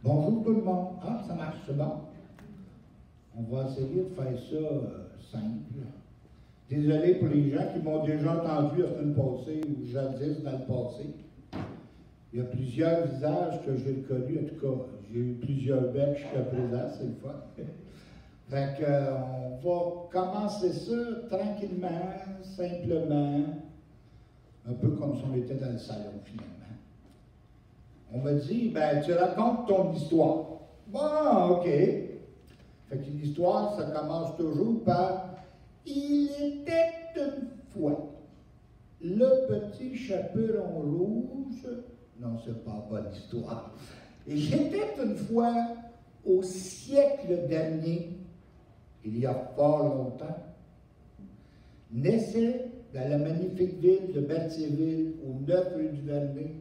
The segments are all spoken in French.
Bonjour tout le monde. Ah, ça marche, c'est bon. On va essayer de faire ça simple. Désolé pour les gens qui m'ont déjà entendu la semaine passée ou jadis dans le passé. Il y a plusieurs visages que j'ai connus, en tout cas, j'ai eu plusieurs becs jusqu'à présent, c'est le fun. Fait qu'on va commencer ça tranquillement, simplement, un peu comme si on était dans le salon finalement. On m'a dit, ben tu racontes ton histoire. Bon, ok. Fait qu'une histoire, ça commence toujours par « Il était une fois ». Le petit chaperon rouge, non, c'est pas une bonne histoire. Il était une fois au siècle dernier, il y a fort longtemps, naissait dans la magnifique ville de Berthierville, au 9 rue du Vernet,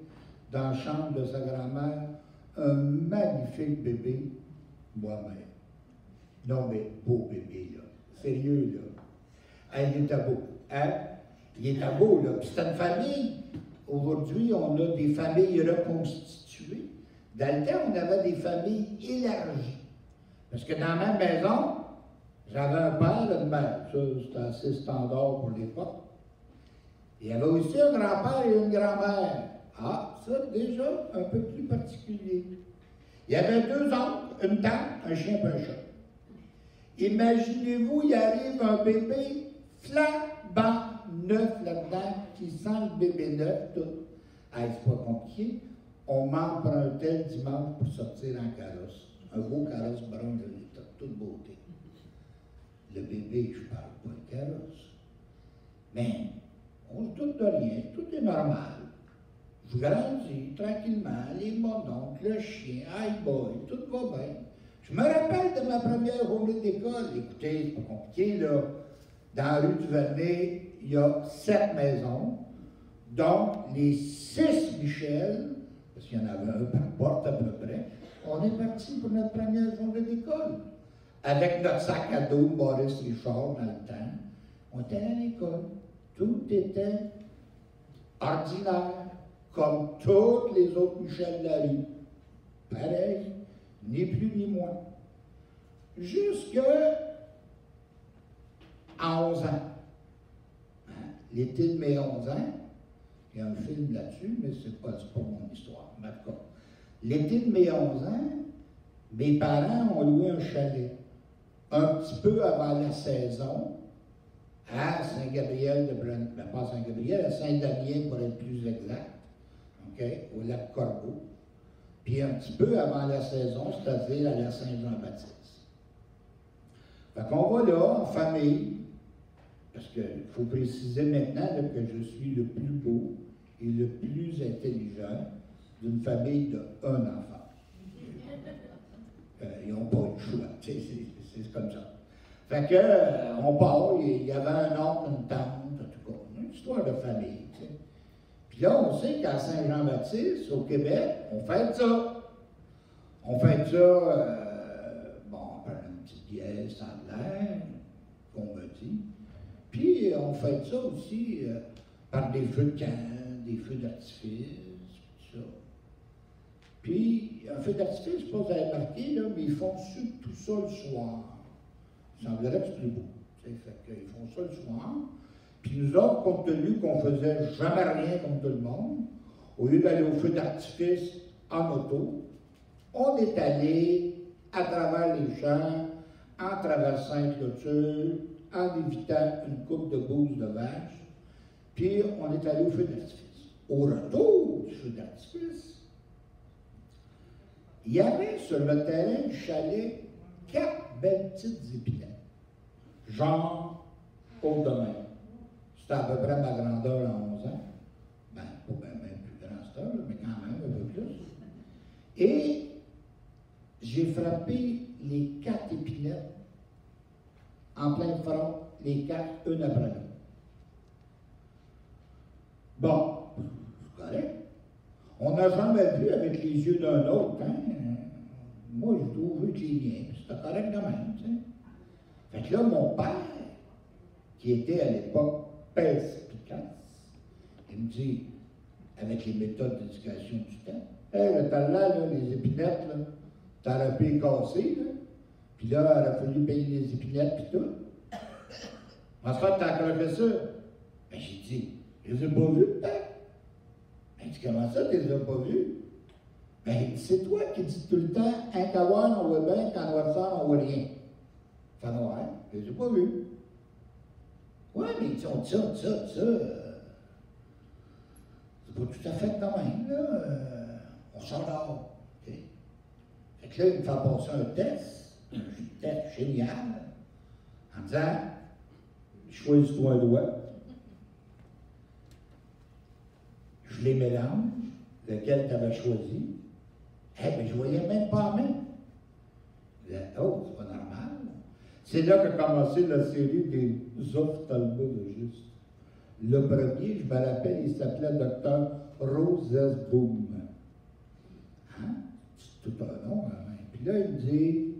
dans la chambre de sa grand-mère, un magnifique bébé, moi-même. Non, mais beau bébé, là. Sérieux, là. Ah, il était beau. Hein? Il était beau, là. Puis c'est une famille. Aujourd'hui, on a des familles reconstituées. Dans le temps, on avait des familles élargies. Parce que dans la même maison, j'avais un père et une mère. Ça, c'était assez standard pour l'époque. Il y avait aussi un grand-père et une grand-mère. Ah, ça, déjà, un peu plus particulier. Il y avait deux oncles, une tante, un chien et un chat. Imaginez-vous, il arrive un bébé flambant neuf là-dedans, qui sent le bébé neuf, tout. Ah, c'est pas compliqué. On m'empruntait le dimanche pour sortir en carrosse. Un beau carrosse brun de l'État, toute beauté. Le bébé, je parle pas de carrosse. Mais, on se doute de rien, tout est normal. Je grandis tranquillement, les mononcles, le chien, hi boy, tout va bien. Je me rappelle de ma première journée d'école. Écoutez, c'est pas compliqué, là. Dans la rue du Vernet, il y a 7 maisons, donc les 6 Michel, parce qu'il y en avait un par porte à peu près, on est parti pour notre première journée d'école. Avec notre sac à dos, Maurice Richard, dans le temps, on était à l'école. Tout était ordinaire, comme toutes les autres Michel de la rue. Pareil, ni plus ni moins. Jusqu'à 11 ans. Hein? L'été de mes 11 ans, il y a un film là-dessus, mais c'est pas mon histoire. Mais en tout cas, l'été de mes 11 ans, mes parents ont loué un chalet. Un petit peu avant la saison, à Saint-Gabriel de Brun, ben pas à Saint-Gabriel, à Saint-Damien pour être plus exact, okay, au lac Corbeau. Puis un petit peu avant la saison, c'est-à-dire à la Saint-Jean-Baptiste. Fait qu'on va là, en famille, parce qu'il faut préciser maintenant là, que je suis le plus beau et le plus intelligent d'une famille de un enfant. Ils n'ont pas eu le choix, c'est comme ça. Fait que, on part, il y avait un oncle, une tante, en tout cas, une histoire de famille, tu sais. Puis là, on sait qu'à Saint-Jean-Baptiste, au Québec, on fait ça. On fait ça, bon, on prend une petite bière sans l'air, qu'on me dit. Puis, on fait ça aussi par des feux de camp, des feux d'artifice, tout ça. Puis, un feu d'artifice, je ne sais pas si vous avez remarqué, là, mais ils font tout ça le soir. Il semblerait que c'est plus beau. Fait qu'ils font ça le soir. Puis nous autres, compte tenu qu'on faisait jamais rien comme tout le monde, au lieu d'aller au feu d'artifice en auto, on est allé à travers les champs, en traversant une clôture, en évitant une coupe de bouse de vache, puis on est allé au feu d'artifice. Au retour du feu d'artifice, il y avait sur le terrain du chalet 4 belles petites épinettes, genre haut de même. C'était à peu près ma grandeur à 11 ans. Ben, pas même plus grand star, mais quand même un peu plus. Et j'ai frappé les 4 épinettes en plein front, les 4, une après l'autre. Bon, c'est correct. On n'a jamais vu avec les yeux d'un autre, hein? Moi, je trouve que les miens, c'était correct de même, tu sais. Fait que là, mon père, qui était à l'époque perspicace, il me dit, avec les méthodes d'éducation du temps, hey, le talent, là, les épinettes, là, thérapie cassée, là. Puis là, il a fallu payer les épinettes puis tout. En ce moment, t'as accroché ça. Ben, j'ai dit, je les ai pas vus, hein? Ben, il dit, comment ça, tu les as pas vus? Ben, c'est toi qui dis tout le temps, un kawan, on voit bien, quand on sort, on voit rien. Enfin, non, hein? Je les ai pas vus. Ouais, mais ils ont ça. C'est pas tout à fait quand même, là. On s'endort. OK? Fait que là, il me fait passer un test génial, en disant, choisis-toi un doigt, je les mélange, lequel tu avais choisi. Eh bien, je ne voyais même pas la main. Je disais, oh, c'est pas normal. C'est là qu'a commencé la série des ophtalmologistes. Le premier, je me rappelle, il s'appelait Dr. Rosesboom. Hein? C'est tout un nom, hein? Puis là, il dit,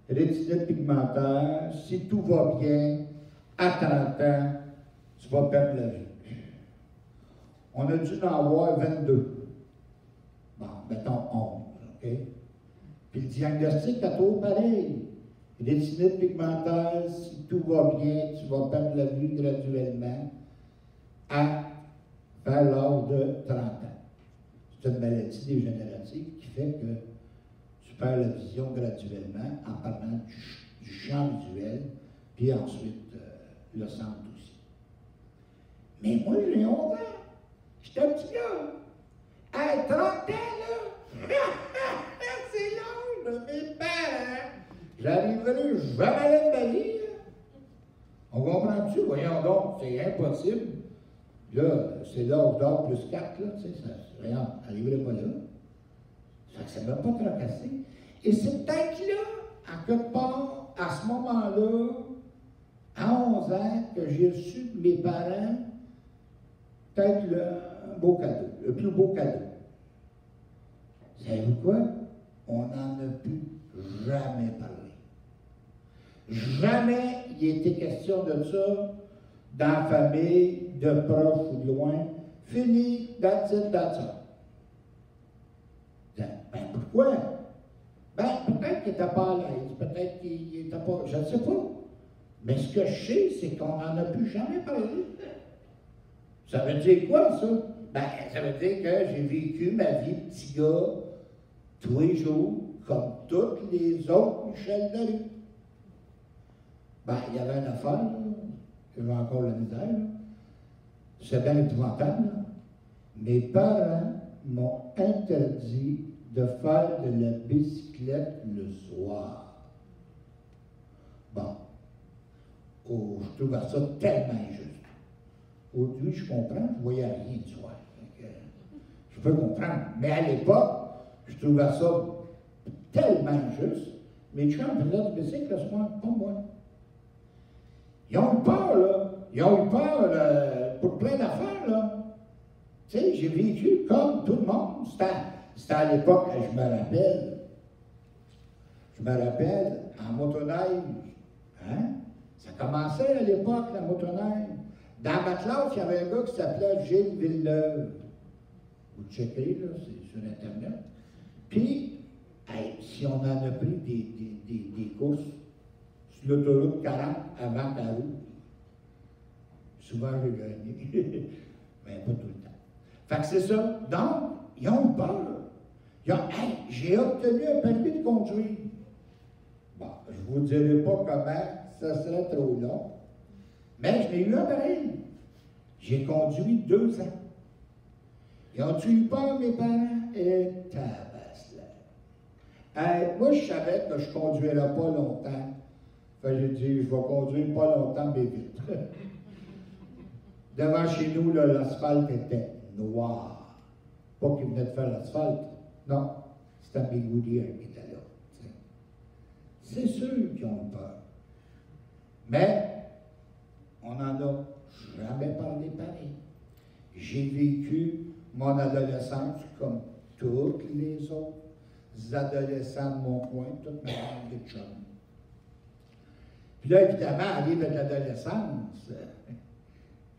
rétinite pigmentaire, si tout va bien, à 30 ans, tu vas perdre la vue. On a dû en avoir 22. Bon, mettons 11, OK? Puis le diagnostic est toujours pareil. Rétinite pigmentaire, si tout va bien, tu vas perdre la vue graduellement vers l'âge de 30 ans. C'est une maladie dégénérative qui fait que tu perds la vision graduellement en parlant du champ visuel, puis ensuite le centre aussi. Mais moi, j'ai 11 ans. J'étais un petit gars. À 30 ans, là, c'est l'âge de mes parents. J'arriverai jamais de ma vie. On comprend-tu? Voyons donc, c'est impossible. Là, c'est l'âge d'or plus 4, là, tu sais, ça, voyons, n'arriverait pas là. Ça ne m'a pas tracassé. Et c'est peut-être là, à quelque part, à ce moment-là, à 11 ans, que j'ai reçu de mes parents peut-être le beau cadeau, le plus beau cadeau. Savez-vous quoi? On n'en a plus jamais parlé. Jamais il était question de ça dans la famille, de proche ou de loin. Fini, that's it, that's all. Ben pourquoi? Ben peut-être qu'il n'était pas à l'aise, peut-être qu'il n'était pas, je ne sais pas. Mais ce que je sais, c'est qu'on n'en a plus jamais parlé. Ça veut dire quoi, ça? Ben, ça veut dire que j'ai vécu ma vie de petit gars tous les jours, comme tous les autres Michel Larue. Ben, il y avait une affaire, là, que j'ai encore la misère, là. C'est bien épouvantable, là. Mes parents m'ont interdit de faire de la bicyclette le soir. Bon. Oh, je trouvais ça tellement injuste. Aujourd'hui, je comprends, je ne voyais rien du soir. Je peux comprendre. Mais à l'époque, je trouvais ça tellement injuste. Mes chums faisaient du bicycle le soir, pas moi. Ils ont eu peur, là. Ils ont eu peur pour plein d'affaires, là. Tu sais, j'ai vécu comme tout le monde. C'était à l'époque, je me rappelle, en motoneige. Hein? Ça commençait à l'époque, la motoneige. Dans ma classe, il y avait un gars qui s'appelait Gilles Villeneuve. Vous le checkerez, là, c'est sur Internet. Puis, hey, si on en a pris des courses sur l'autoroute 40 avant Carreau, souvent j'ai gagné, mais pas tout le temps. Fait que c'est ça. Donc, ils ont eu peur. Ils ont, hey, j'ai obtenu un permis de conduire. Bon, je ne vous dirai pas comment, ça serait trop long. Mais je l'ai eu un pareil. J'ai conduit 2 ans. Ils ont-tu eu peur, mes parents? Et tabasse-là. Moi, je savais que je ne conduirais pas longtemps. Fait que j'ai dit, je vais conduire pas longtemps, mais vite. Devant chez nous, l'asphalte était noir. Pas qu'ils venaient de faire l'asphalte. Non, c'était mes gouttières qui étaient là. T'sais. C'est sûr qu'ils ont peur. Mais, on n'en a jamais parlé pareil. J'ai vécu mon adolescence comme tous les autres adolescents de mon coin, toute ma bande de chums. Puis là, évidemment, arrive à l'adolescence,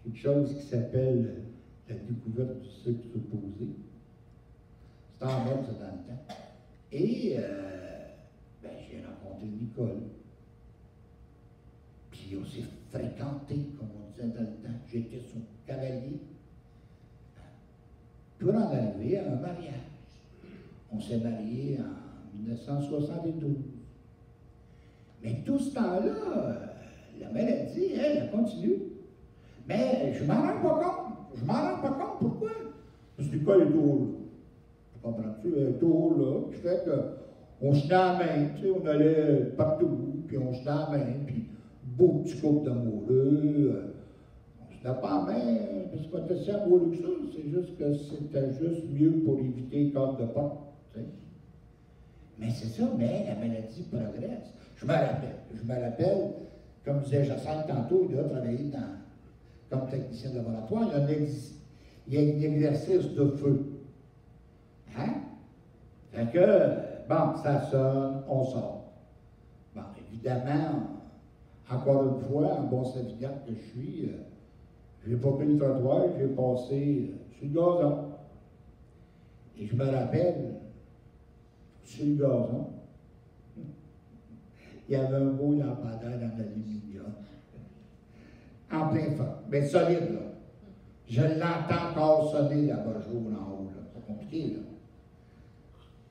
quelque chose qui s'appelle la découverte du sexe opposé. C'est en mode, ça, dans le temps. Et ben, j'ai rencontré Nicole. Puis on s'est fréquenté, comme on disait dans le temps. J'étais son cavalier. Pour en arriver à un mariage. On s'est mariés en 1972. Mais tout ce temps-là, la maladie, elle continue. Mais je m'en rends pas compte. Je m'en rends pas compte. Pourquoi? Parce que l'école est toujours là. Comprends-tu? Elle est toujours là. Qui fait qu'on se tenait la main, tu sais, on allait partout, puis on se tenait la main, puis beau petit couple d'amoureux. On se tenait pas la main, parce qu'on était si amoureux que ça. C'est juste que c'était juste mieux pour éviter le cadre de porte. Tu sais. Mais c'est ça, mais la maladie progresse. Je me rappelle, comme disait Jacinthe tantôt, il a travaillé comme technicien de laboratoire, il y a un exercice de feu. Hein? Fait que, bon, ça sonne, on sort. Bon, évidemment, encore une fois, en bon savignac que je suis, j'ai pas pris le trottoir, j'ai passé sur le gazon. Et je me rappelle, sur le gazon, il y avait un beau lampadaire en aluminium. En plein feu, mais solide, là. Je l'entends encore sonner là-bas, jour en haut, là. C'est pas compliqué, là.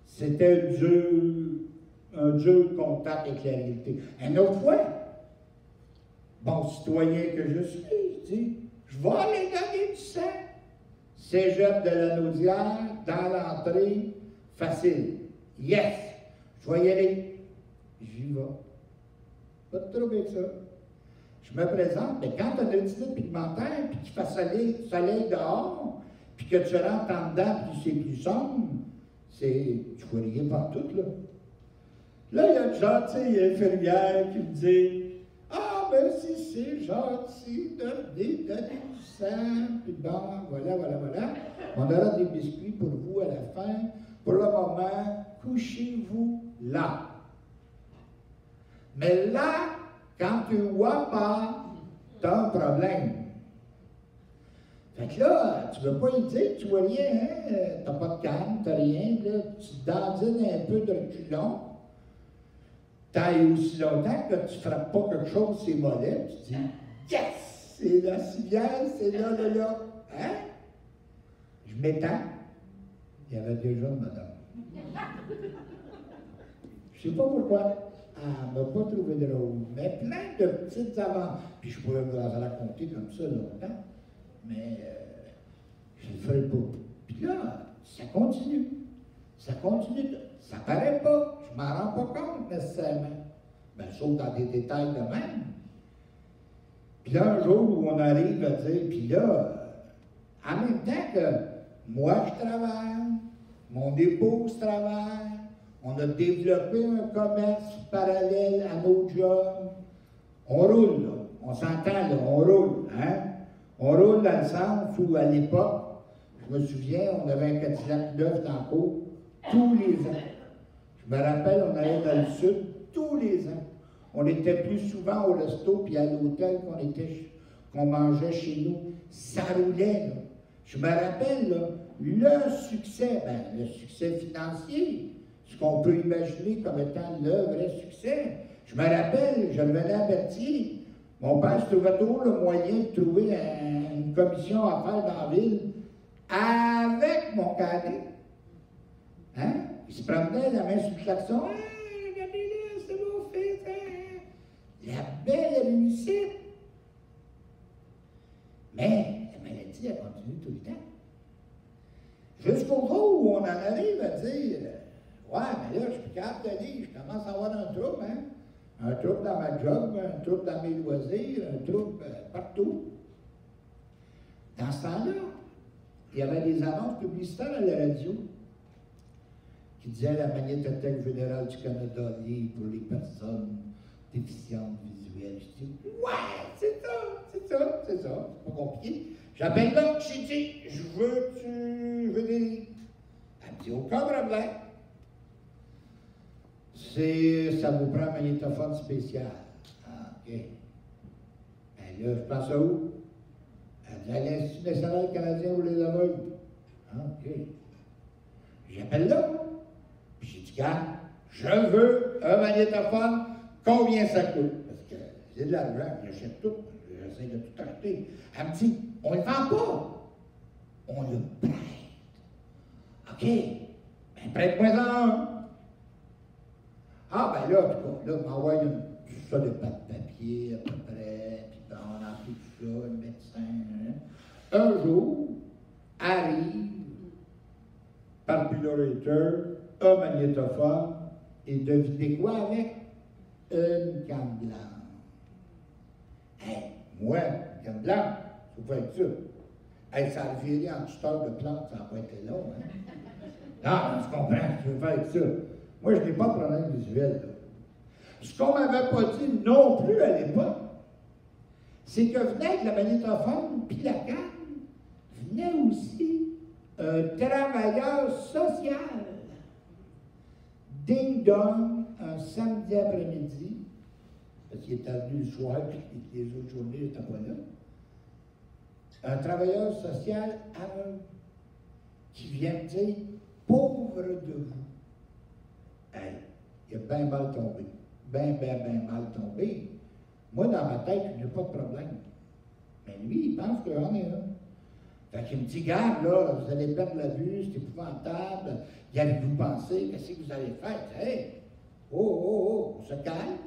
C'était un dur contact avec la réalité. Une autre fois, bon citoyen que je suis, je dis, je vais aller donner du sang. Cégep de la Naudière, dans l'entrée, facile. Yes! Je vais y aller. J'y vais. Pas de trouble avec ça. Je me présente, mais quand tu as une rétinite pigmentaire, puis qu'il fait soleil dehors, puis que tu rentres en dedans, puis c'est plus sombre, tu vois rien partout, là. Là, il y a une gentille infirmière qui me dit « Ah, ben si c'est gentil de venir donner du sang, puis bon, voilà. On aura des biscuits pour vous à la fin. Pour le moment, couchez-vous là. » Mais là, quand tu ne vois pas, tu as un problème. Fait que là, tu ne veux pas lui dire, tu vois rien, hein? Tu n'as pas de canne, tu n'as rien, là, tu dandines un peu de reculons. T'ailles aussi longtemps que tu ne frappes pas quelque chose, c'est mollet, tu dis yes! C'est la civière, c'est là. Hein? Je m'étends. Il y avait déjà une madame. Je ne sais pas pourquoi. Elle ne m'a pas trouvé drôle. Mais plein de petites aventures. Puis je pourrais vous en raconter comme ça longtemps. Mais je ne le ferai pas. Puis là, ça continue. Ça paraît pas. Je m'en rends pas compte nécessairement. Ben, sauf dans des détails de même. Puis là, un jour où on arrive à dire, puis là, en même temps que moi je travaille, mon épouse travaille, on a développé un commerce parallèle à nos jobs. On roule, là. On s'entend, là. On roule, hein? On roule dans le sens où, à l'époque, je me souviens, on avait un Cadillac neuf dans le cours tous les ans. Je me rappelle, on allait dans le sud tous les ans. On était plus souvent au resto puis à l'hôtel qu'on mangeait chez nous. Ça roulait, là. Je me rappelle, là, le succès financier, ce qu'on peut imaginer comme étant le vrai succès. Je me rappelle, je revenais à Berthier. Mon père se trouvait toujours le moyen de trouver une commission à faire dans la ville avec mon cadet. Hein? Il se promenait la main sur le klaxon. Hey, regardez-le, c'est mon fils. Hein? La belle réussite. Mais la maladie a continué tout le temps. Jusqu'au jour où on en arrive à dire ouais, mais là, je suis plus capable d'aller, je commence à avoir un trouble, hein? Un trouble dans ma job, un trouble dans mes loisirs, un trouble partout. Dans ce temps-là, il y avait des annonces publicitaires à la radio qui disaient la Magnétothèque Générale du Canada libre pour les personnes déficientes visuelles. Je dis ouais, c'est ça, c'est pas compliqué. J'appelle là, j'ai dit, je veux des. Elle me dit aucun problème. Ça vous prend un magnétophone spécial. Ah, OK. Ben là, je pense à où? À l'Institut national canadien pour les aveugles. Ah, OK. J'appelle là. Puis j'ai dit, Regarde, je veux un magnétophone, combien ça coûte? Parce que j'ai de l'argent, j'achète tout, j'essaie de tout acheter. Elle me dit, on ne le vend pas, on le prête. OK, ben prête-moi un. Ah, ben là, en tout cas, là, m'envoie ça de pas de papier à peu près, puis ben, on a tout ça, le médecin. Hein. Un jour, arrive, par Pullorator, un magnétophone, et devinez quoi avec? Une canne blanche. Hey, moi, une canne blanche, ça peut être ça. Hey, ça a viré en tuteur de plantes, ça n'a pas été long. Hein? Non, tu comprends, je veux faire avec ça. Moi, je n'ai pas de problème visuel. Là. Ce qu'on ne m'avait pas dit non plus à l'époque, c'est que venait avec le magnétophone puis la canne, venait aussi un travailleur social. Ding-dong, un samedi après-midi, parce qu'il était venu le soir, puis les autres journées, il n'était pas là. Un travailleur social aveugle qui vient me dire « Pauvre de vous ». Hey, il a bien mal tombé. Bien mal tombé. Moi, dans ma tête, il n'y a pas de problème. Mais lui, il pense que j'en ai un. Fait qu'il me dit, garde, là, vous allez perdre la vue, c'est épouvantable. Y avez-vous pensé, qu'est-ce que vous allez faire? Hey, on se calme.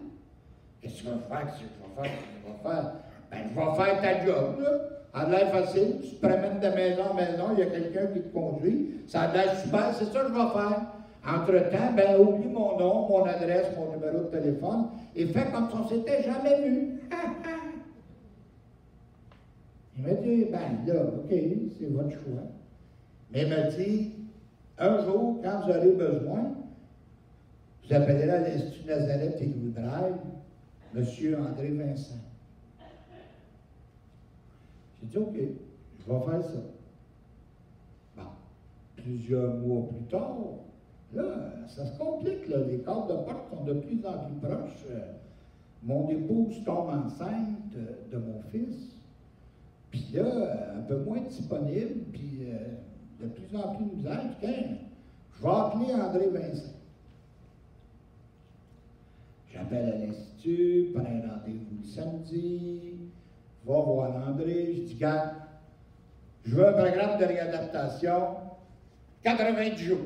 Qu'est-ce que je vais faire? Qu'est-ce que je vais faire? Ben, je vais faire ta job, là. Ça a l'air facile, tu te promènes de maison en maison, il y a quelqu'un qui te conduit. Ça a l'air super, c'est ça que je vais faire. Entre-temps, ben, oublie mon nom, mon adresse, mon numéro de téléphone, et fais comme si on ne s'était jamais vu. Il m'a dit, ben là, OK, c'est votre choix. Mais il m'a dit, un jour, quand vous aurez besoin, vous appellerez à l'Institut Nazareth et Louis Braille, M. André Vincent. J'ai dit, OK, je vais faire ça. Bon, plusieurs mois plus tard, là, ça se complique, là. Les cordes de porte sont de plus en plus proches. Mon épouse tombe enceinte de mon fils. Puis là, un peu moins disponible, puis de plus en plus de misère. Puis je vais appeler André Vincent. J'appelle à l'Institut, prends un rendez-vous le samedi, va voir André, je dis, gars, je veux un programme de réadaptation, 90 jours.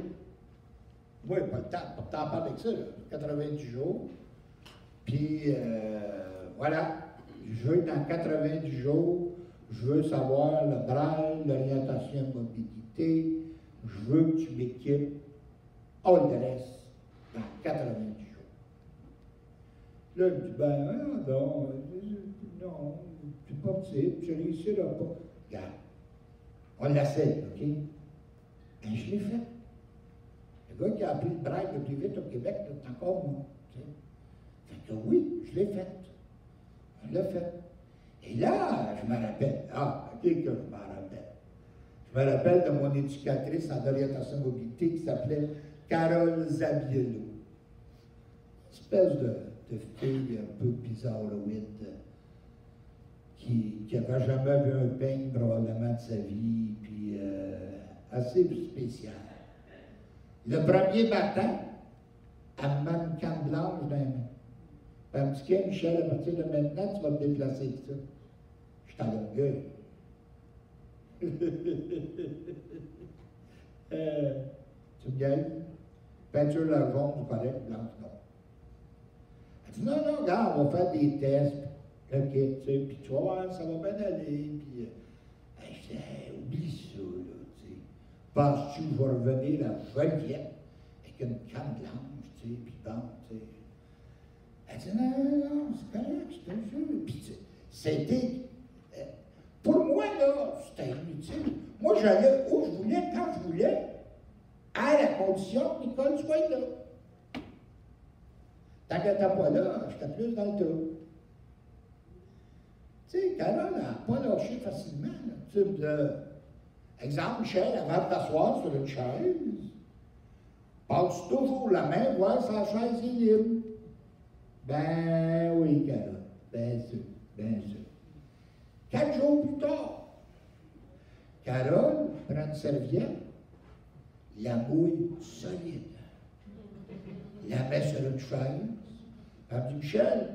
Oui, pas le temps, pas de temps avec ça, là. 90 jours. Puis, voilà, je veux dans 90 jours, je veux savoir le braille, l'orientation mobilité, je veux que tu m'équipes all the rest dans 90 jours. Là, il me dit, ben, non, c'est pas possible, je réussirai pas. Regarde, on l'essaie, OK? Ben, je l'ai fait. Le gars qui a appris le braille le plus vite au Québec, c'est encore moi. Fait que oui, je l'ai fait. On l'a fait. Et là, je me rappelle, OK, que je me rappelle. Je me rappelle de mon éducatrice en orientation mobilité qui s'appelait Carole Zabiello. Espèce de fille un peu bizarroïde qui n'avait jamais vu un peigne probablement de sa vie, puis assez spécial. Le premier matin, elle me met une canne blanche dans les mains. Elle me dit, Michel, à partir de maintenant, tu vas te déplacer avec ça. Je suis à Longueuil. Tu me gagnes? Peinture la jaune, correct, blanche, non. Elle dit, non, regarde, on va faire des tests. OK, tu sais, puis tu vas voir, ça va bien aller. Puis, je dis, oublie ça, là, tu sais. Penses-tu que je vais revenir à Joliette avec une canne blanche, tu sais, puis bon, tu sais. Elle dit, non, c'est correct, je te jure. Puis, c'était, pour moi, là, c'était inutile. Moi, j'allais où je voulais, quand je voulais, à la condition que l'école soit là. Tant qu'elle n'était pas là, j'étais plus dans le trou. Tu sais, Carole n'a pas lâché facilement. Là. Tu sais, exemple, Michel, avant de t'asseoir sur une chaise, passe toujours la main, voir si la chaise est libre. Ben oui, Carole. Bien sûr, bien sûr. 4 jours plus tard, Carole prend une serviette, la mouille solide. Il la met sur une chaise. Elle me dit, Michel,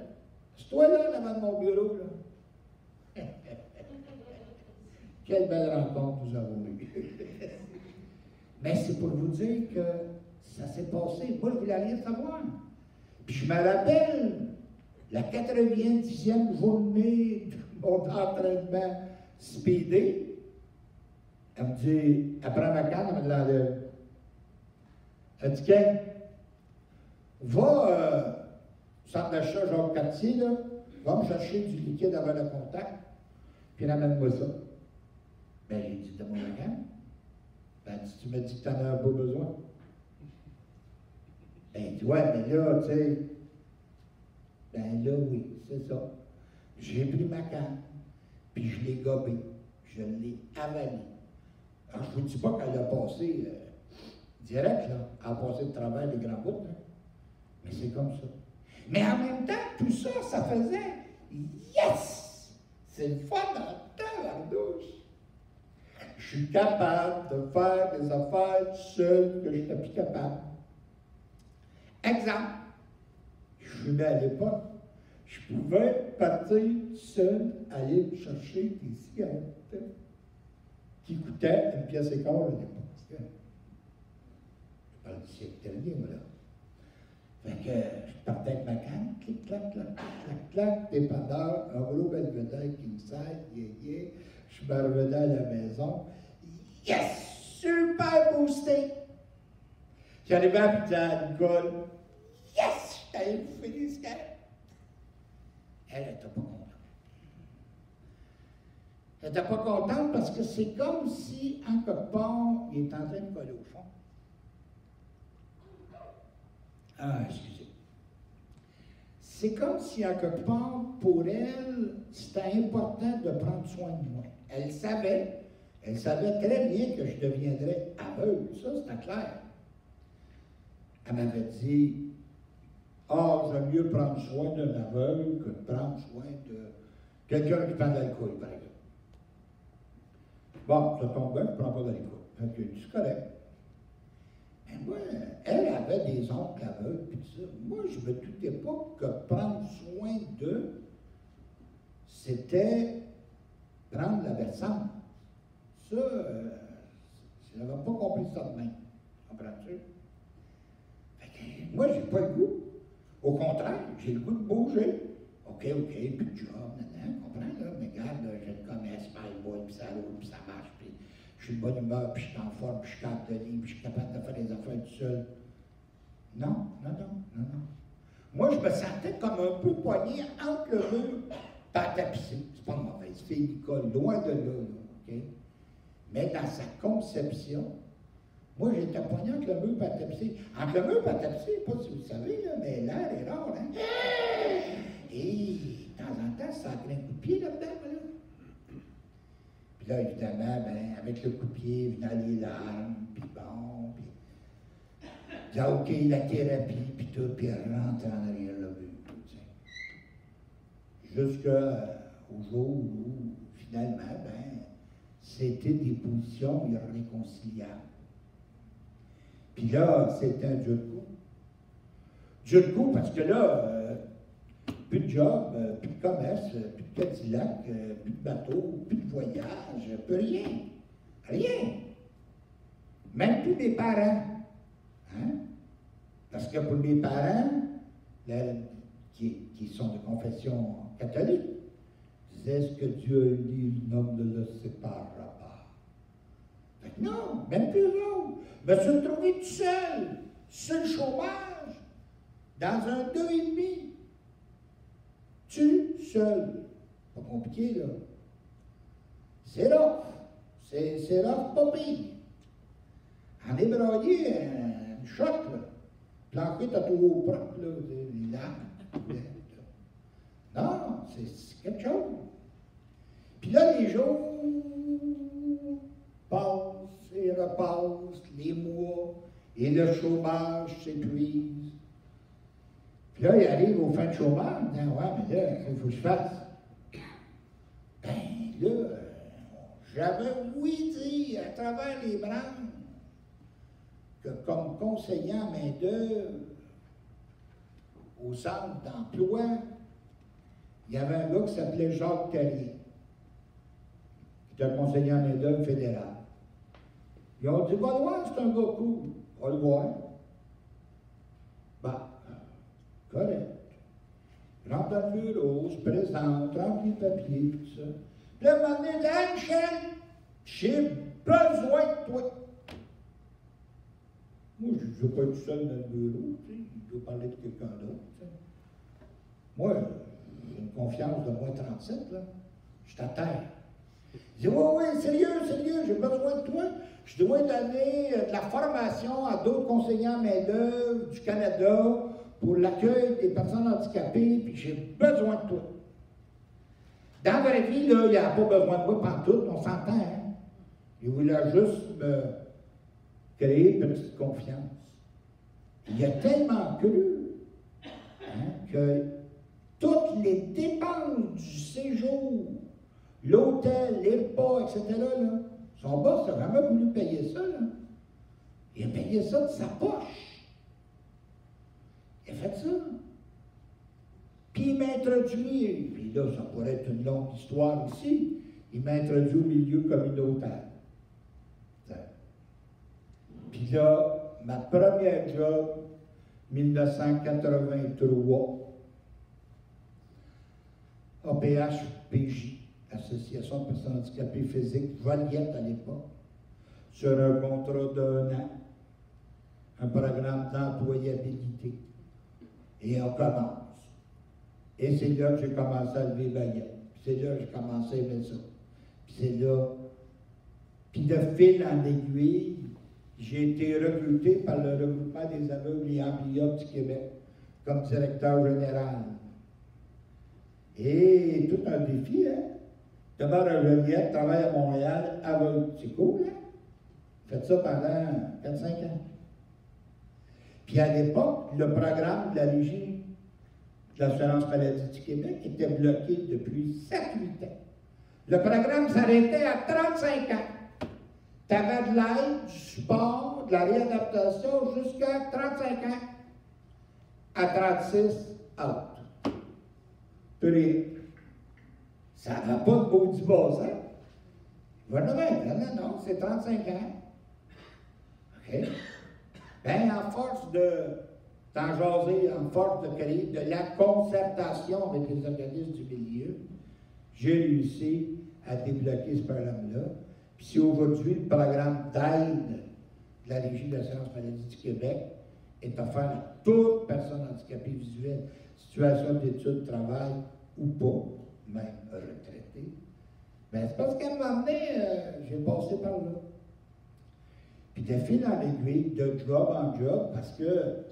c'est toi là, devant mon bureau, là. Quelle belle rencontre nous avons eue. Mais c'est pour vous dire que ça s'est passé. Moi, je voulais rien savoir. Puis je me rappelle, la 90e journée de mon entraînement speedé, elle me dit, elle prend ma canne, elle me l'enlève. Elle dit, Ken, va au centre d'achat Jacques-Cartier, là, va me chercher du liquide avant le contact, puis ramène-moi ça. Ben, j'ai dit, donne-moi la canne. Ben, elle dit, tu m'as dit que tu en as pas besoin. Ben, elle dit, ouais, mais là, tu sais, ben là, oui, c'est ça. J'ai pris ma canne, puis je l'ai gobée, je l'ai avalée. Alors, je ne vous dis pas qu'elle a passé direct, là, elle a passé de travers des grands bouts, hein. Mais c'est comme ça. Mais en même temps, tout ça, ça faisait yes! C'est le fun en tabarnouche. Je suis capable de faire des affaires seul que je n'étais plus capable. Exemple, je fumais à l'époque, je pouvais partir seul, aller me chercher des cigarettes qui coûtaient une pièce et quart à l'époque. Je parle du siècle dernier, moi, là. Fait que je partais avec ma canne, clic, clac, clac, clac, clac, dépanneur, un gros belvédère qui me sert, yeah. Je me revenais à la maison. Yes! Super boosté! J'arrivais à Pizza Nicole. Yes! Je t'allais bouffer des cigarettes. Elle n'était pas contente. Elle n'était pas contente parce que c'est comme si, en quelque part, il est en train de coller au fond. Ah, excusez. C'est comme si, en quelque part, pour elle, c'était important de prendre soin de moi. Elle savait très bien que je deviendrais aveugle. Ça, c'était clair. Elle m'avait dit, j'aime mieux prendre soin d'un aveugle que de prendre soin de quelqu'un qui prend de l'alcool, par exemple. Bon, ça tombe bien, je ne prends pas d'alcool. Fait que c'est correct. Mais moi, elle avait des oncles aveugles, puis ça. Moi, je ne me doutais pas que prendre soin d'eux, c'était prendre la versante. Ça, je n'avais pas compris ça de même. Comprends-tu? Fait que moi, j'ai pas le goût. Au contraire, j'ai le goût de bouger. OK, plus de job, comprends, là? Mais regarde, j'ai le commerce, puis ça roule, puis ça marche, puis je suis de bonne humeur, puis je suis en forme, puis je capte de livre, puis je suis capable de faire des affaires tout seul. Non. Moi, je me sentais comme un peu poigné entre le mur et la tapisserie. C'est pas une mauvaise fille, Nicole, loin de là, OK? Mais dans sa conception, moi, j'étais poigné entre le mur et la tapisserie. Entre le mur et la tapisserie, je ne sais pas si vous le savez, là, mais l'air est rare, hein? Et de temps en temps, ça a pris un coup de pied là-dedans, là. Puis là, évidemment, ben, avec le coup de pied, venaient les larmes, puis bon, puis OK, la thérapie, puis tout, puis elle rentre en arrière le but, jusqu'au jour où, finalement, ben, c'était des positions irréconciliables. Puis là, c'était un Dieu de coup. Dieu de coup, parce que là, plus de job, plus de commerce, plus de Cadillac, plus de bateau, plus de voyage, plus rien. Rien. Même plus mes parents. Hein? Parce que pour mes parents, qui sont de confession catholique, disaient ce que Dieu a dit, l'homme ne le séparera pas. Fait que non, même plus eux autres. Je me suis retrouvé tout seul, sur le chômage, dans un 2,5. Tu seul. Pas compliqué, là. C'est rough. C'est rough, pas pire. En ébraillé, une shot, là. Planqué, t'as tout propre, là, les lames. Non, c'est quelque chose. Puis là, les jours passent et repassent, les mois, et le chômage s'épuise. Puis là, il arrive au fin de chômage, il dit, ouais, mais là, il faut que je fasse. Ben là, j'avais oui dit à travers les branches que comme conseiller en main-d'œuvre, au centre d'emploi, il y avait un gars qui s'appelait Jacques Carrier, qui était un conseiller en main-d'œuvre fédéral. Ils ont dit, va le voir, c'est un gars cool. Va le voir. Ben, correct. Il rentre dans le bureau, se présente, remplit les papiers, tout ça. Puis là, à un moment donné, il dit, hey, Michel, j'ai besoin de toi. Moi, je ne veux pas être seul dans le bureau, tu sais. Je veux parler de quelqu'un d'autre, tu sais. Moi, j'ai une confiance de moins 37, là. Je suis à terre. Il dit, oui, sérieux, j'ai besoin de toi. Je dois donner de la formation à d'autres conseillers en main-d'œuvre du Canada pour l'accueil des personnes handicapées, puis j'ai besoin de toi. Dans la vraie vie, là, il n'y a pas besoin de moi pantoute, on s'entend, hein? Il voulait juste me créer une petite confiance. Il a tellement cru que toutes les dépenses du séjour, l'hôtel, les repas, etc., là, son boss n'a jamais voulu payer ça. Là. Il a payé ça de sa poche. Il a fait ça. Puis il m'a introduit, puis là, ça pourrait être une longue histoire ici, il m'a introduit au milieu communautaire. Puis là, ma première job, 1983, APH-PJ, Association de personnes handicapées physiques, Joliette à l'époque, sur un contrat d'1 an, un programme d'employabilité. Et on commence. Et c'est là que j'ai commencé à lever baguette. Puis c'est là que j'ai commencé à aimer ça. Puis c'est là. Puis de fil en aiguille, j'ai été recruté par le regroupement des aveugles et amblyopes du Québec comme directeur général. Et tout un défi, hein? Demeure à Joliette, travaille à Montréal, aveugle. C'est cool, hein? Faites ça pendant 4-5 ans. Puis à l'époque, le programme de la Régie de l'assurance maladie du Québec était bloqué depuis 7-8 ans. Le programme s'arrêtait à 35 ans. Tu avais de l'aide, du support, de la réadaptation jusqu'à 35 ans. À 36, out. Puis, ça n'a pas de maudit bon sens. Non, c'est 35 ans. OK? Bien, à force d'en jaser, en force de créer de la concertation avec les organismes du milieu, j'ai réussi à débloquer ce programme-là. Puis si aujourd'hui, le programme d'aide de la Régie de l'assurance maladie du Québec est offert à toute personne handicapée visuelle, situation d'études, travail ou pas, même retraité, bien, c'est parce qu'à un moment donné, j'ai passé par là. Puis de fil en aiguille, de job en job, parce que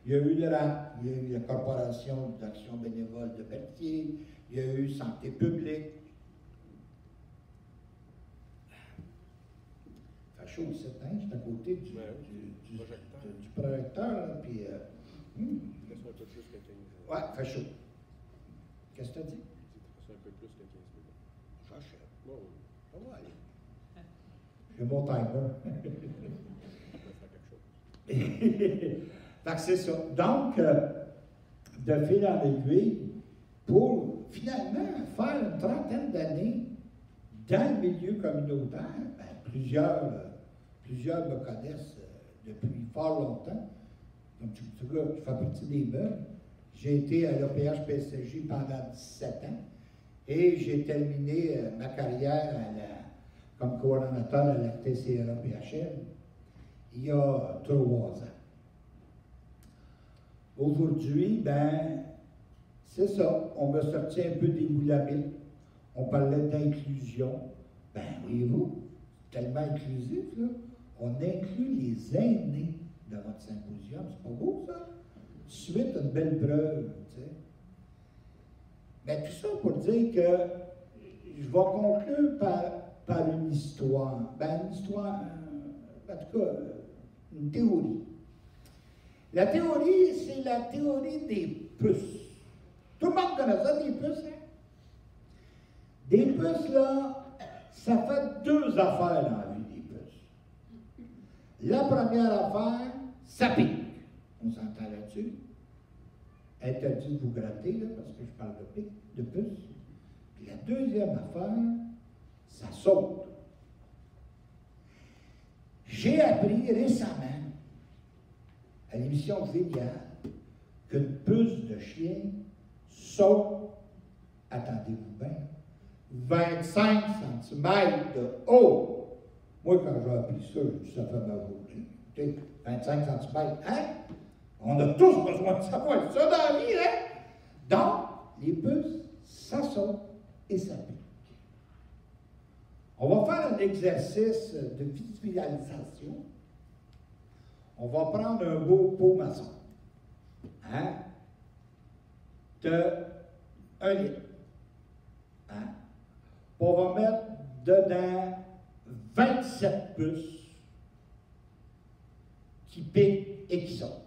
il y a eu le RAP, il y a eu la Corporation d'action bénévole de Berthier, il y a eu Santé publique. Ça fait chaud ici, hein? J'étais à côté du projecteur, là, puis... Laisse-moi un peu plus que 15 minutes. Ouais, fait chaud. Qu'est-ce que tu as dit? C'est un peu plus que 15 minutes. Ça achète. Bon, oui. Ça va aller. J'ai mon timer. On peut faire quelque chose. Fait que c'est ça. Donc, de fil en aiguille, pour finalement faire une trentaine d'années dans le milieu communautaire, ben, plusieurs me connaissent depuis fort longtemps. Comme tu vois, je fais partie des meubles. J'ai été à l'OPH-PCJ pendant 17 ans et j'ai terminé ma carrière comme coordonnateur à la TCRA-PHL il y a 3 ans. Aujourd'hui, ben, c'est ça, on m'a sorti un peu des moulamites. On parlait d'inclusion. Ben, voyez-vous, tellement inclusif, là. On inclut les aînés dans votre symposium. C'est pas beau, ça? Suite à une belle preuve, tu sais. Mais tout ça pour dire que je vais conclure par une histoire. Ben, une histoire, en tout cas, une théorie. La théorie, c'est la théorie des puces. Tout le monde connaît ça, des puces, hein? Des puces, là, ça fait 2 affaires dans la vie des puces. La première affaire, ça pique. On s'entend là-dessus. interdit de vous gratter, là, parce que je parle de puce. Puis la deuxième affaire, ça saute. J'ai appris récemment, à l'émission Vélière, qu'une puce de chien saute, attendez-vous bien, 25 cm de haut. Moi, quand j'ai appris ça, j'ai dit, ça fait ma voix. 25 cm, hein? On a tous besoin de savoir ça dans la vie, hein? Donc, les puces, ça saute et ça pique. On va faire un exercice de visualisation. On va prendre un beau pot maçon. Hein? De 1 litre. Hein? On va mettre dedans 27 puces qui piquent et qui sautent.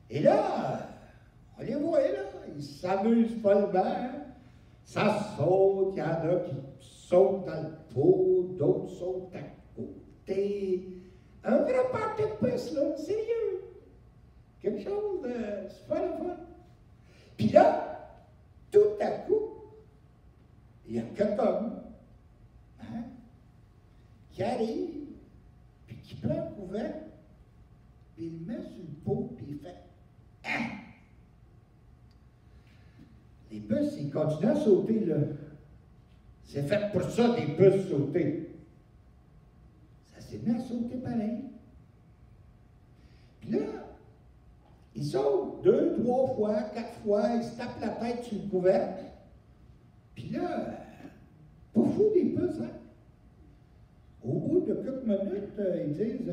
Et là, on les voit là, ils s'amusent follement. Hein? Ça saute, il y en a qui sautent dans le pot, d'autres sautent à côté. Un vrai pâté de puces, là, sérieux. Quelque chose de super le fun. Puis là, tout à coup, il y a quelqu'un hein, qui arrive, puis qui prend le couvercle, puis il le met sur le pot, puis il fait « Hein! » Les puces, ils continuent à sauter, là. C'est fait pour ça, des puces sauter. Ça s'est mis à sauter pareil. Puis là, ils sautent 2, 3 fois, 4 fois, ils se tapent la tête sur le couvercle. Puis là, pas fou des puces, hein? Au bout de quelques minutes, ils disent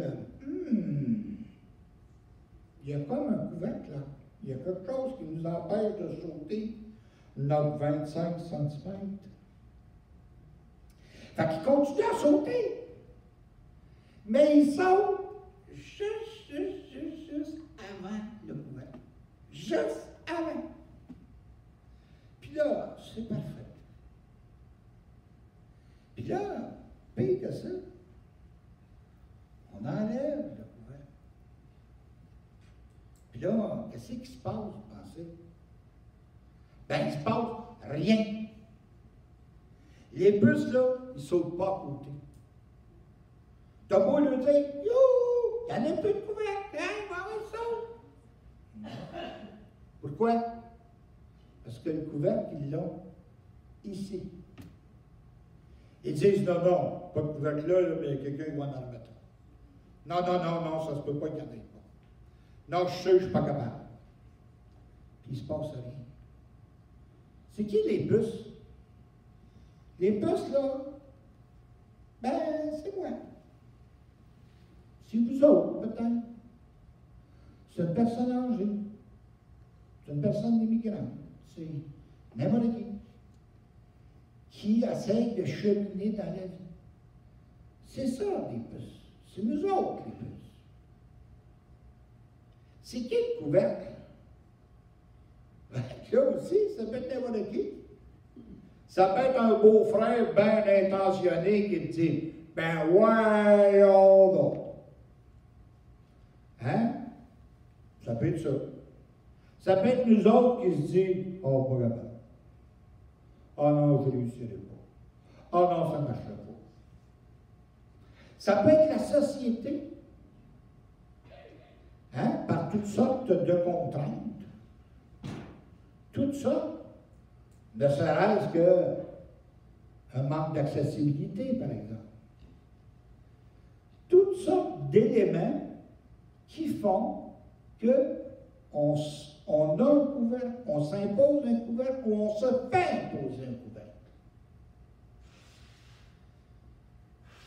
il y a comme un couvercle, là. Il y a quelque chose qui nous empêche de sauter notre 25 cm. Fait qu'ils continuent à sauter. Mais ils sautent juste avant le couvercle. Juste avant. Puis là, c'est parfait. Puis là, pire que ça, on enlève le couvercle. Puis là, qu'est-ce qui se passe, vous pensez? Ben, il se passe rien. Les puces, là, ils ne sautent pas à côté. T'as beau lui dire, yo, il y en a plus de couvercle, hein, il va avoir ça. Pourquoi? Parce que le couvercle, ils l'ont ici. Ils disent, non, non, pas de couvercle là, mais quelqu'un va en remettre. Non, non, non, non, ça se peut pas qu'il y en ait pas. Non, je sais, je suis pas capable. Puis il se passe rien. C'est qui les puces? Les puces, là, ben, c'est moi. C'est vous autres, peut-être. C'est une personne âgée. C'est une personne immigrante. C'est n'importe qui essaye de cheminer dans la vie. C'est ça, les puces. C'est nous autres, les puces. C'est qui le couvercle? Ben, là aussi, ça peut être n'importe qui. Ça peut être un beau-frère bien intentionné qui te dit « Ben, voyons donc. » Hein? Ça peut être ça. Ça peut être nous autres qui se disent « Oh, pas capable. Oh non, je ne réussirai pas. Oh non, ça ne marchera pas. » Ça peut être la société, hein? Par toutes sortes de contraintes. Tout ça, ne serait-ce qu'un manque d'accessibilité, par exemple. Toutes sortes d'éléments qui font qu'on a un couvercle, on s'impose un couvercle ou on se fait imposer un couvercle.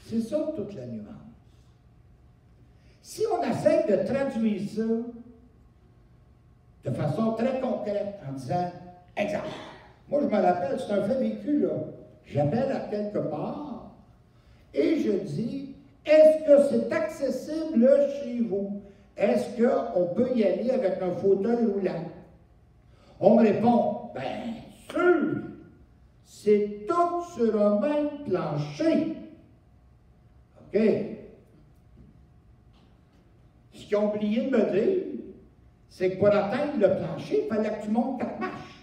C'est ça toute la nuance. Si on essaie de traduire ça de façon très concrète en disant, exemple, moi je me rappelle, c'est un fait vécu, là. J'appelle à quelque part et je dis, est-ce que c'est accessible chez vous? Est-ce qu'on peut y aller avec un fauteuil roulant? On me répond, bien sûr, c'est tout sur un même plancher. OK? Ce qu'ils ont oublié de me dire, c'est que pour atteindre le plancher, il fallait que tu montes 4 marches.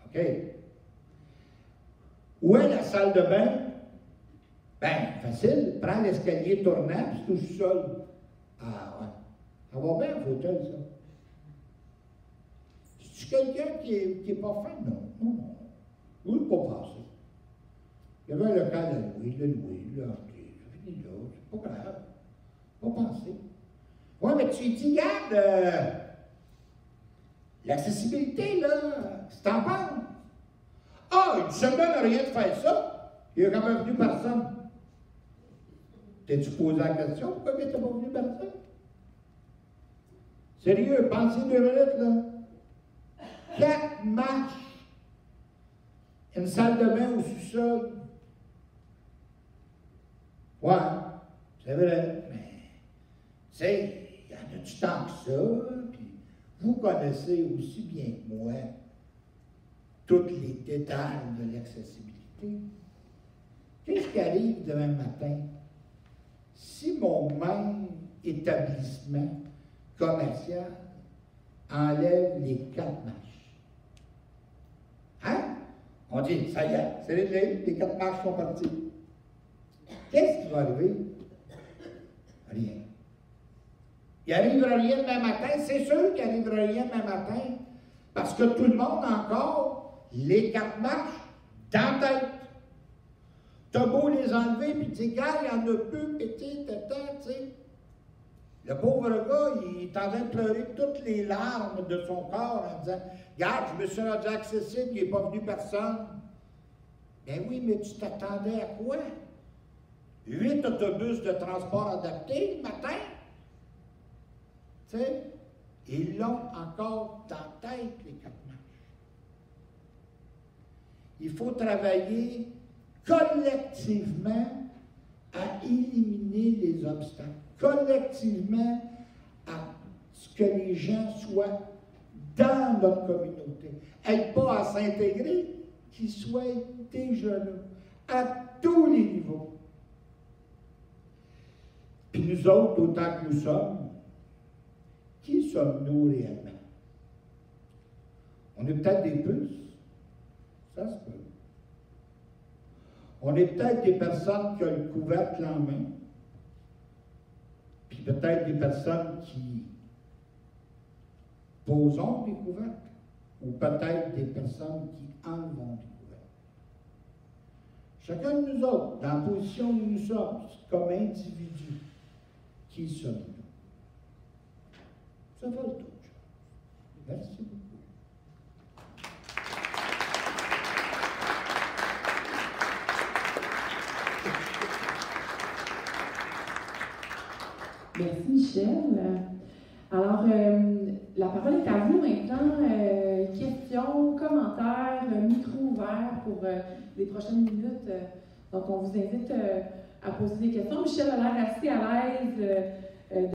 OK. Où est la salle de bain? Ben, facile. Prends l'escalier tournant, puis tu touches seul. Ah, ouais. Ça va bien, un fauteuil, ça. C'est-tu quelqu'un qui est pas fin? Non, non, non. Où est pas passé? Il y avait un local à louer, il l'a acheté. Ça finit là, c'est pas grave. Pas penser. Oui, mais tu dis, regarde, l'accessibilité, là, c'est en panne. Ah, il ne me donne rien de faire ça. Il n'y a quand même venu personne. T'es-tu posé la question? Pourquoi il n'était pas venu personne? Sérieux, pensez 2 minutes, là. 4 marches. Une salle de bain au sous-sol. Ouais, c'est vrai. Mais, tu sais, il y en a du temps que ça, puis vous connaissez aussi bien que moi tous les détails de l'accessibilité. Qu'est-ce qui arrive demain matin si mon même établissement commercial enlève les 4 marches? Hein? On dit, ça y est, c'est réglé, les 4 marches sont parties. Qu'est-ce qui va arriver? Rien. Il n'arrivera rien demain matin, c'est sûr qu'il n'arrivera rien demain matin, parce que tout le monde a encore les 4 marches dans la tête. T'as beau les enlever, puis tu dis, gars, il y en a peu, petit, tu sais. Le pauvre gars, il est en train de pleurer toutes les larmes de son corps en disant, regarde, je me suis rendu accessible, il n'est pas venu personne. Ben oui, mais tu t'attendais à quoi? 8 autobus de transport adaptés le matin? Tu sais, ils l'ont encore dans la tête, les 4 marches. Il faut travailler collectivement à éliminer les obstacles, collectivement à ce que les gens soient dans notre communauté. Et pas à s'intégrer, qu'ils soient déjà là, à tous les niveaux. Puis nous autres, autant que nous sommes, qui sommes-nous réellement? On est peut-être des puces, ça se peut. On est peut-être des personnes qui ont le couvercle en main, puis peut-être des personnes qui posons des couvercles, ou peut-être des personnes qui enlevons des couvercles. Chacun de nous autres, dans la position où nous sommes, comme individus, qui sommes-nous? Ça va le tour. Merci beaucoup. Merci Michel. Alors, la parole est à vous maintenant. Questions, commentaires, micro ouvert pour les prochaines minutes. Donc, on vous invite à poser des questions. Michel a l'air assez à l'aise